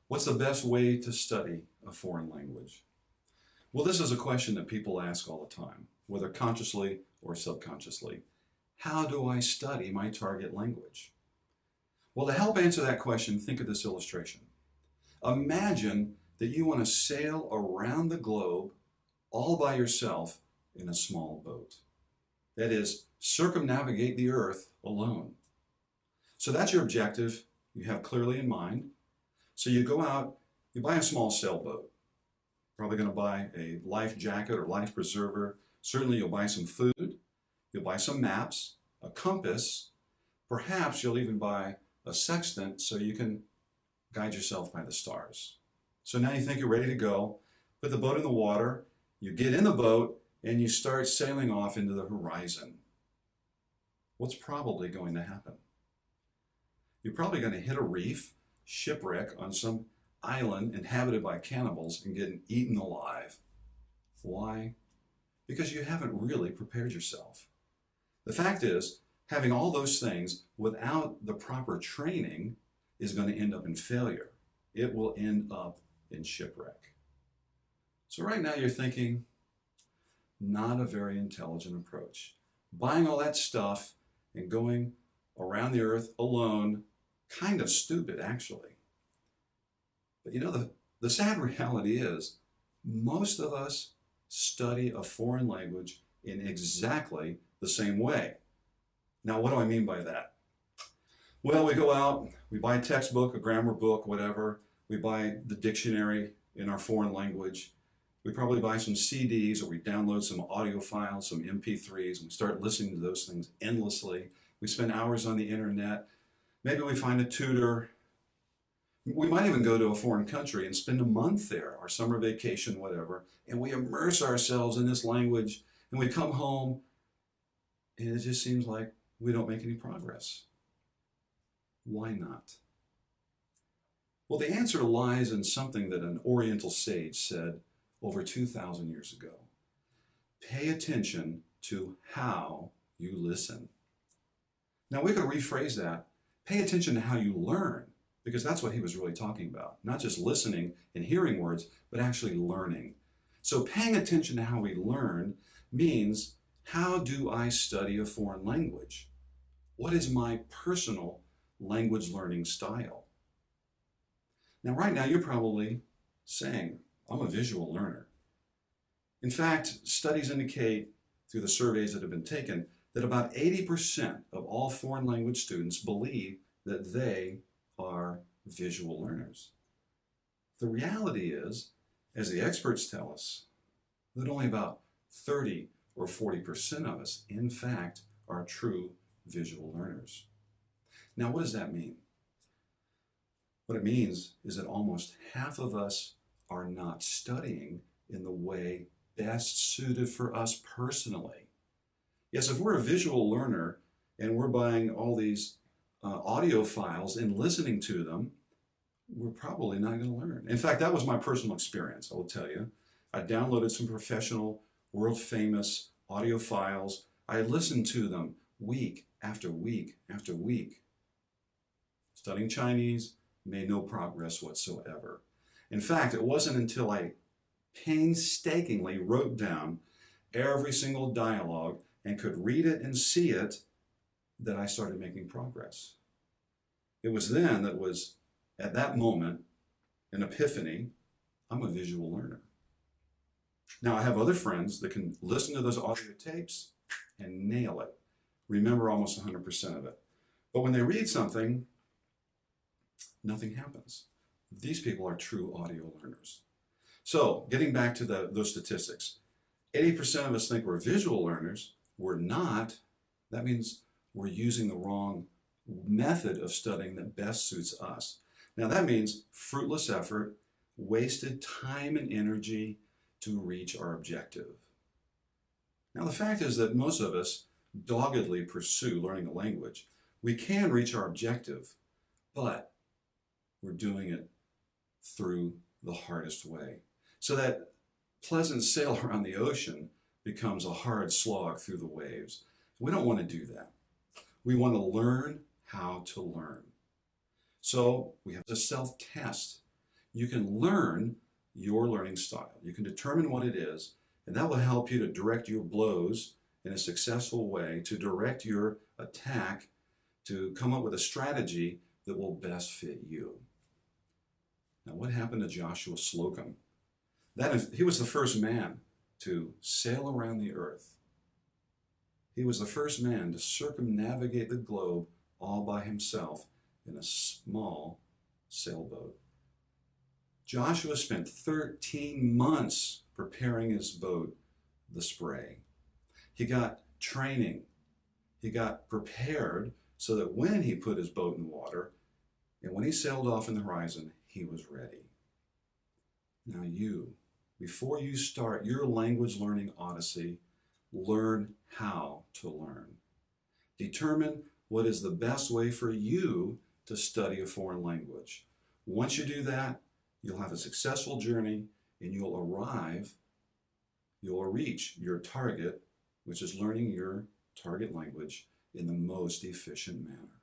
What's the best way to study a foreign language? Well, this is a question that people ask all the time, whether consciously or subconsciously. How do I study my target language? Well, to help answer that question, think of this illustration. Imagine that you want to sail around the globe all by yourself in a small boat. That is, circumnavigate the earth alone. So that's your objective you have clearly in mind. So you go out, you buy a small sailboat. Probably going to buy a life jacket or life preserver. Certainly you'll buy some food, you'll buy some maps, a compass. Perhaps you'll even buy a sextant so you can guide yourself by the stars. So now you think you're ready to go, put the boat in the water, you get in the boat, and you start sailing off into the horizon. What's probably going to happen? You're probably going to hit a reef, shipwreck on some island inhabited by cannibals and get eaten alive. Why? Because you haven't really prepared yourself. The fact is, having all those things without the proper training is going to end up in failure. It will end up in shipwreck. So right now you're thinking, not a very intelligent approach. Buying all that stuff and going around the earth alone, kind of stupid actually. But you know, the sad reality is most of us study a foreign language in exactly the same way. Now, what do I mean by that? Well, we go out, we buy a textbook, a grammar book, whatever. We buy the dictionary in our foreign language. We probably buy some CDs or we download some audio files, some MP3s, and we start listening to those things endlessly. We spend hours on the internet. Maybe we find a tutor. We might even go to a foreign country and spend a month there, our summer vacation, whatever, and we immerse ourselves in this language, and we come home, and it just seems like we don't make any progress. Why not? Well, the answer lies in something that an Oriental sage said over 2,000 years ago. Pay attention to how you listen. Now, we could rephrase that. Pay attention to how you learn, because that's what he was really talking about. Not just listening and hearing words, but actually learning. So paying attention to how we learn means, how do I study a foreign language? What is my personal language learning style? Now, right now, you're probably saying, I'm a visual learner. In fact, studies indicate through the surveys that have been taken that about 80% of all foreign language students believe that they are visual learners. The reality is, as the experts tell us, that only about 30 or 40% of us, in fact, are true visual learners. Now, what does that mean? What it means is that almost half of us are not studying in the way best suited for us personally. Yes, if we're a visual learner and we're buying all these audio files and listening to them, we're probably not going to learn. In fact, that was my personal experience, I will tell you. I downloaded some professional, world-famous audio files. I listened to them week after week after week. Studying Chinese made no progress whatsoever. In fact, it wasn't until I painstakingly wrote down every single dialogue and could read it and see it that I started making progress. It was then that was, at that moment, an epiphany. I'm a visual learner. Now, I have other friends that can listen to those audio tapes and nail it, remember almost 100% of it. But when they read something, nothing happens. These people are true audio learners. So, getting back to those statistics, 80% of us think we're visual learners. We're not. That means we're using the wrong method of studying that best suits us. Now, that means fruitless effort, wasted time and energy to reach our objective. Now, the fact is that most of us doggedly pursue learning a language. We can reach our objective, but we're doing it through the hardest way. So that pleasant sail around the ocean becomes a hard slog through the waves. We don't want to do that. We want to learn how to learn. So we have to self-test. you can learn your learning style. You can determine what it is, and that will help you to direct your blows in a successful way, to direct your attack, to come up with a strategy that will best fit you. Now, what happened to Joshua Slocum? He was the first man to sail around the earth. He was the first man to circumnavigate the globe all by himself in a small sailboat. Joshua spent 13 months preparing his boat, the Spray. He got training. He got prepared so that when he put his boat in the water and when he sailed off in the horizon, he was ready. Now before you start your language learning odyssey, learn how to learn. Determine what is the best way for you to study a foreign language. Once you do that, you'll have a successful journey and you'll reach your target, which is learning your target language in the most efficient manner.